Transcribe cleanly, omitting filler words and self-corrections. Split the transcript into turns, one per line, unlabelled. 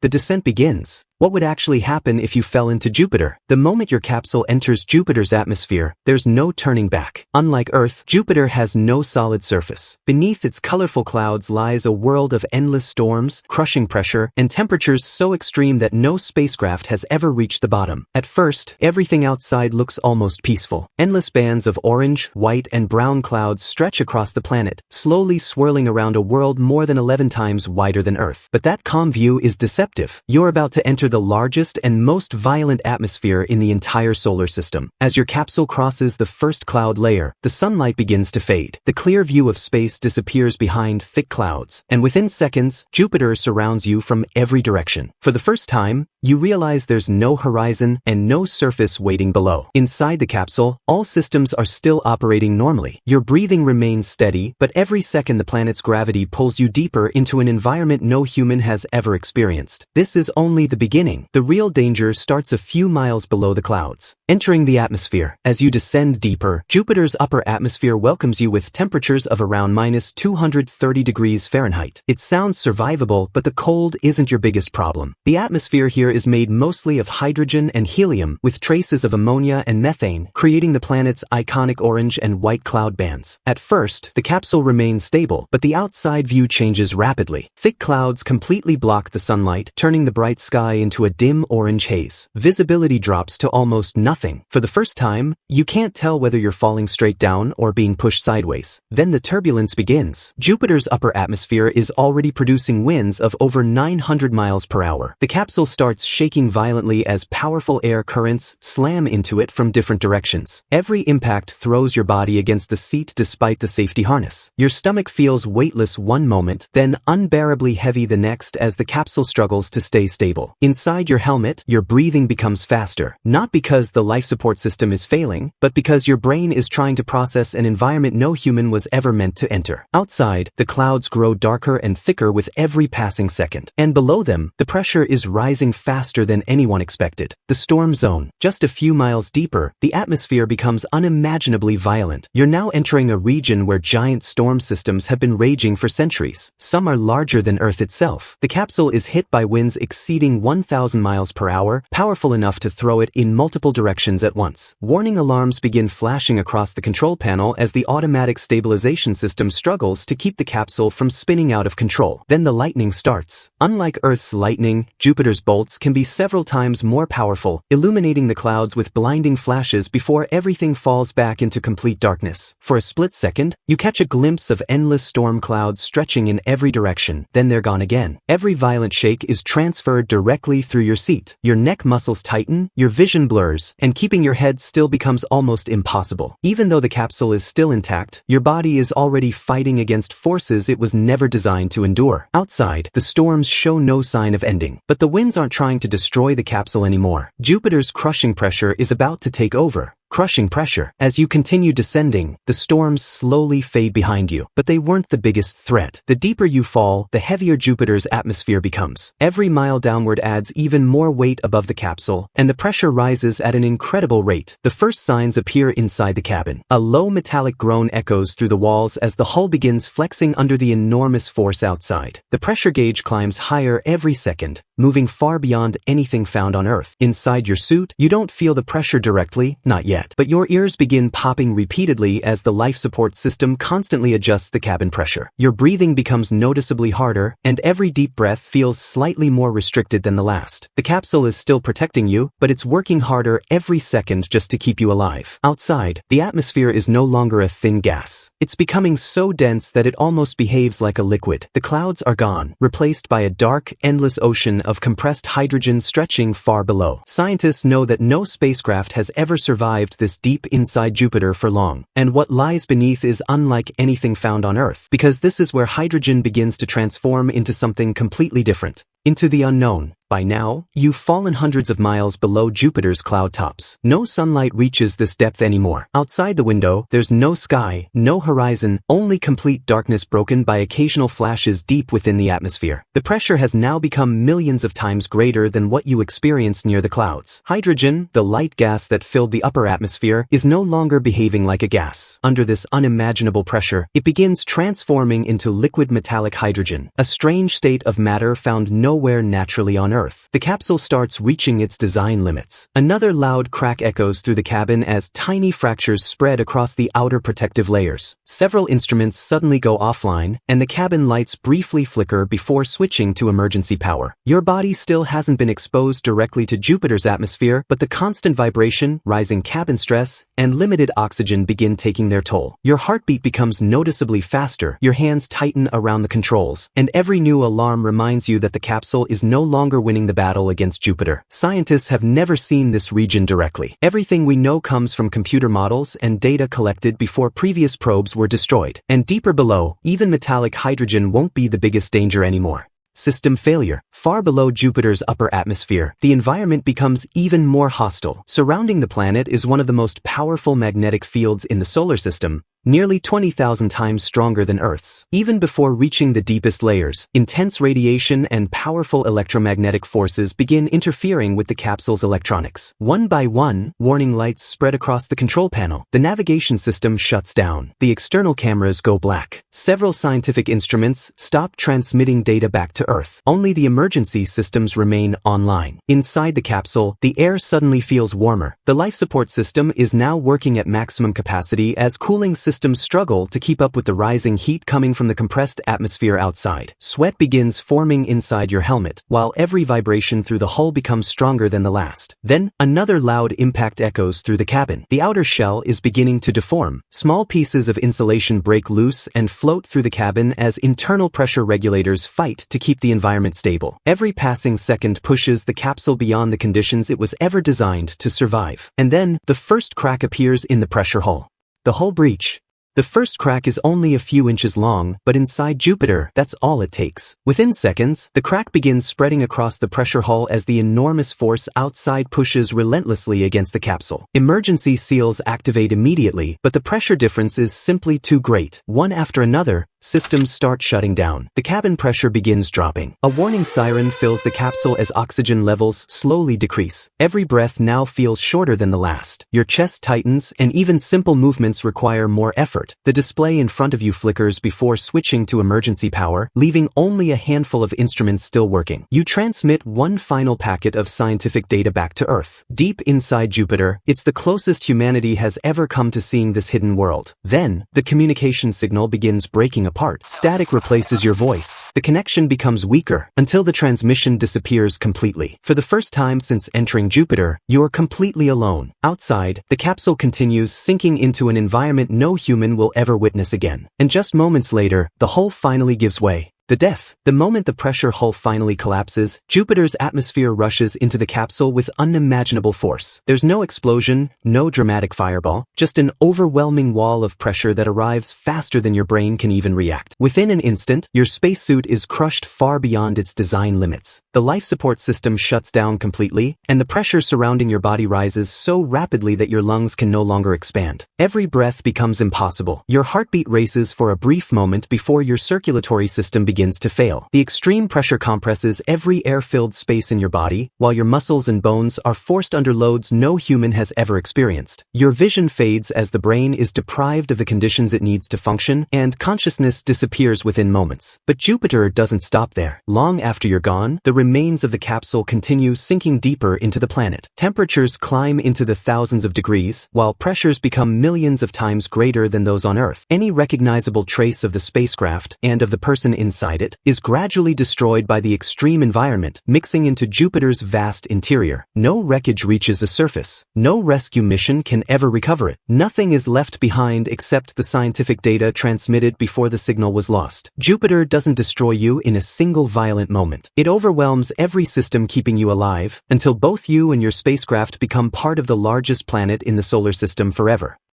The descent begins. What would actually happen if you fell into Jupiter? The moment your capsule enters Jupiter's atmosphere, there's no turning back. Unlike Earth, Jupiter has no solid surface. Beneath its colorful clouds lies a world of endless storms, crushing pressure, and temperatures so extreme that no spacecraft has ever reached the bottom. At first, everything outside looks almost peaceful. Endless bands of orange, white, and brown clouds stretch across the planet, slowly swirling around a world more than 11 times wider than Earth. But that calm view is deceptive. You're about to enter the largest and most violent atmosphere in the entire solar system. As your capsule crosses the first cloud layer, the sunlight begins to fade. The clear view of space disappears behind thick clouds, and within seconds, Jupiter surrounds you from every direction. For the first time, you realize there's no horizon and no surface waiting below. Inside the capsule, all systems are still operating normally. Your breathing remains steady, but every second the planet's gravity pulls you deeper into an environment no human has ever experienced. This is only the beginning. The real danger starts a few miles below the clouds. Entering the atmosphere. As you descend deeper, Jupiter's upper atmosphere welcomes you with temperatures of around -230 degrees Fahrenheit. It sounds survivable, but the cold isn't your biggest problem. The atmosphere here is made mostly of hydrogen and helium, with traces of ammonia and methane, creating the planet's iconic orange and white cloud bands. At first, the capsule remains stable, but the outside view changes rapidly. Thick clouds completely block the sunlight, turning the bright sky into a dim orange haze. Visibility drops to almost nothing. For the first time, you can't tell whether you're falling straight down or being pushed sideways. Then the turbulence begins. Jupiter's upper atmosphere is already producing winds of over 900 miles per hour. The capsule starts shaking violently as powerful air currents slam into it from different directions. Every impact throws your body against the seat despite the safety harness. Your stomach feels weightless one moment, then unbearably heavy the next as the capsule struggles to stay stable. Inside your helmet, your breathing becomes faster, not because the life support system is failing, but because your brain is trying to process an environment no human was ever meant to enter. Outside, the clouds grow darker and thicker with every passing second. And below them, the pressure is rising faster than anyone expected. The storm zone. Just a few miles deeper, the atmosphere becomes unimaginably violent. You're now entering a region where giant storm systems have been raging for centuries. Some are larger than Earth itself. The capsule is hit by winds exceeding 1,000 miles per hour, powerful enough to throw it in multiple directions at once. Warning alarms begin flashing across the control panel as the automatic stabilization system struggles to keep the capsule from spinning out of control. Then the lightning starts. Unlike Earth's lightning, Jupiter's bolts can be several times more powerful, illuminating the clouds with blinding flashes before everything falls back into complete darkness. For a split second, you catch a glimpse of endless storm clouds stretching in every direction, then they're gone again. Every violent shake is transferred directly through your seat. Your neck muscles tighten, your vision blurs, and keeping your head still becomes almost impossible. Even though the capsule is still intact, your body is already fighting against forces it was never designed to endure. Outside, the storms show no sign of ending, but the winds aren't trying to destroy the capsule anymore. Jupiter's crushing pressure is about to take over. Crushing pressure. As you continue descending, the storms slowly fade behind you, but they weren't the biggest threat. The deeper you fall, the heavier Jupiter's atmosphere becomes. Every mile downward adds even more weight above the capsule, and the pressure rises at an incredible rate. The first signs appear inside the cabin. A low metallic groan echoes through the walls as the hull begins flexing under the enormous force outside. The pressure gauge climbs higher every second, moving far beyond anything found on Earth. Inside your suit, you don't feel the pressure directly, not yet. But your ears begin popping repeatedly as the life support system constantly adjusts the cabin pressure. Your breathing becomes noticeably harder, and every deep breath feels slightly more restricted than the last. The capsule is still protecting you, but it's working harder every second just to keep you alive. Outside, the atmosphere is no longer a thin gas. It's becoming so dense that it almost behaves like a liquid. The clouds are gone, replaced by a dark, endless ocean of compressed hydrogen stretching far below. Scientists know that no spacecraft has ever survived this deep inside Jupiter for long, and what lies beneath is unlike anything found on Earth, because this is where hydrogen begins to transform into something completely different. Into the unknown. By now, you've fallen hundreds of miles below Jupiter's cloud tops. No sunlight reaches this depth anymore. Outside the window, there's no sky, no horizon, only complete darkness broken by occasional flashes deep within the atmosphere. The pressure has now become millions of times greater than what you experienced near the clouds. Hydrogen, the light gas that filled the upper atmosphere, is no longer behaving like a gas. Under this unimaginable pressure, it begins transforming into liquid metallic hydrogen, a strange state of matter found nowhere naturally on Earth. The capsule starts reaching its design limits. Another loud crack echoes through the cabin as tiny fractures spread across the outer protective layers. Several instruments suddenly go offline, and the cabin lights briefly flicker before switching to emergency power. Your body still hasn't been exposed directly to Jupiter's atmosphere, but the constant vibration, rising cabin stress, and limited oxygen begin taking their toll. Your heartbeat becomes noticeably faster, your hands tighten around the controls, and every new alarm reminds you that the capsule is no longer winning the battle against Jupiter. Scientists have never seen this region directly. Everything we know comes from computer models and data collected before previous probes were destroyed. And deeper below, even metallic hydrogen won't be the biggest danger anymore. System failure. Far below Jupiter's upper atmosphere, the environment becomes even more hostile. Surrounding the planet is one of the most powerful magnetic fields in the solar system, nearly 20,000 times stronger than Earth's. Even before reaching the deepest layers, intense radiation and powerful electromagnetic forces begin interfering with the capsule's electronics. One by one, warning lights spread across the control panel. The navigation system shuts down. The external cameras go black. Several scientific instruments stop transmitting data back to Earth. Only the emergency systems remain online. Inside the capsule, the air suddenly feels warmer. The life support system is now working at maximum capacity as cooling systems struggle to keep up with the rising heat coming from the compressed atmosphere outside. Sweat begins forming inside your helmet, while every vibration through the hull becomes stronger than the last. Then, another loud impact echoes through the cabin. The outer shell is beginning to deform. Small pieces of insulation break loose and float through the cabin as internal pressure regulators fight to keep the environment stable. Every passing second pushes the capsule beyond the conditions it was ever designed to survive. And then, the first crack appears in the pressure hull. The hull breach. The first crack is only a few inches long, but inside Jupiter, that's all it takes. Within seconds, the crack begins spreading across the pressure hull as the enormous force outside pushes relentlessly against the capsule. Emergency seals activate immediately, but the pressure difference is simply too great. One after another, systems start shutting down. The cabin pressure begins dropping. A warning siren fills the capsule as oxygen levels slowly decrease. Every breath now feels shorter than the last. Your chest tightens, and even simple movements require more effort. The display in front of you flickers before switching to emergency power, leaving only a handful of instruments still working. You transmit one final packet of scientific data back to Earth. Deep inside Jupiter, it's the closest humanity has ever come to seeing this hidden world. Then, the communication signal begins breaking apart. Static replaces your voice. The connection becomes weaker until the transmission disappears completely. For the first time since entering Jupiter, you're completely alone. Outside, the capsule continues sinking into an environment no human will ever witness again. And just moments later, the hull finally gives way. The death. The moment the pressure hull finally collapses, Jupiter's atmosphere rushes into the capsule with unimaginable force. There's no explosion, no dramatic fireball, just an overwhelming wall of pressure that arrives faster than your brain can even react. Within an instant, your spacesuit is crushed far beyond its design limits. The life support system shuts down completely, and the pressure surrounding your body rises so rapidly that your lungs can no longer expand. Every breath becomes impossible. Your heartbeat races for a brief moment before your circulatory system begins to fail. The extreme pressure compresses every air-filled space in your body, while your muscles and bones are forced under loads no human has ever experienced. Your vision fades as the brain is deprived of the conditions it needs to function, and consciousness disappears within moments. But Jupiter doesn't stop there. Long after you're gone, the remains of the capsule continue sinking deeper into the planet. Temperatures climb into the thousands of degrees, while pressures become millions of times greater than those on Earth. Any recognizable trace of the spacecraft and of the person inside it is gradually destroyed by the extreme environment, mixing into Jupiter's vast interior. No wreckage reaches the surface. No rescue mission can ever recover it. Nothing is left behind except the scientific data transmitted before the signal was lost. Jupiter doesn't destroy you in a single violent moment. It overwhelms every system keeping you alive, until both you and your spacecraft become part of the largest planet in the solar system forever.